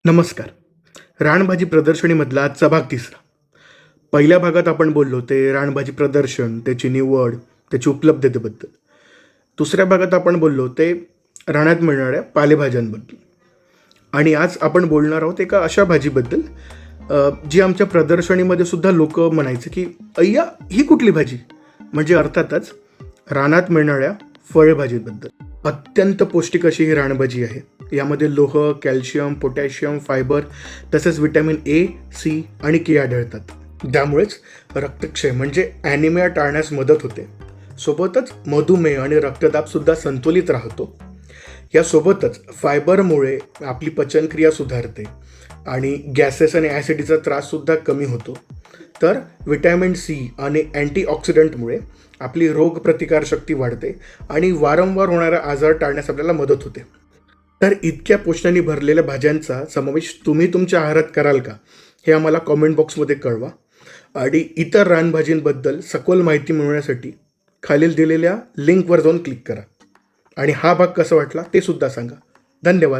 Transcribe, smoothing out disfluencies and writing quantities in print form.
नमस्कार. रानभाजी प्रदर्शनीमधला आजचा भाग तिसरा. पहिल्या भागात आपण बोललो ते रानभाजी प्रदर्शन, त्याची निवड, त्याची उपलब्धतेबद्दल. दुसऱ्या भागात आपण बोललो ते रानात मिळणाऱ्या पालेभाज्यांबद्दल. आणि आज आपण बोलणार आहोत एका अशा भाजीबद्दल जी आमच्या प्रदर्शनीमध्ये सुद्धा लोक म्हणायचे की अय्या ही कुठली भाजी, म्हणजे अर्थातच रानात मिळणाऱ्या फळभाजीबद्दल. अत्यंत पौष्टिक अशी ही रानभाजी आहे. यामध्ये लोह, कॅल्शियम, पोटॅशियम, फायबर तसेच विटॅमिन ए, सी आणि के आढळतात. त्यामुळेच रक्तक्षय म्हणजे ॲनिमिया टाळण्यास मदत होते. सोबतच मधुमेह आणि रक्तदाबसुद्धा संतुलित राहतो. यासोबतच फायबरमुळे आपली पचनक्रिया सुधारते आणि गॅसेस आणि ॲसिडीचा त्राससुद्धा कमी होतो. तर विटॅमिन सी आणि अँटीऑक्सिडंटमुळे आपली रोगप्रतिकारशक्ती वाढते आणि वारंवार होणारा आजार टाळण्यास आपल्याला मदत होते. तर इतक्या पोषणाने भरलेल्या भाज्यांचा समावेश तुम्ही तुमच्या आहारात कराल का, हे आम्हाला कॉमेंट बॉक्समध्ये कळवा. आणि इतर रानभाजींबद्दल सखोल माहिती मिळवण्यासाठी खालील दिलेल्या लिंकवर जाऊन क्लिक करा. आणि हा भाग कसा वाटला ते सुद्धा सांगा. धन्यवाद.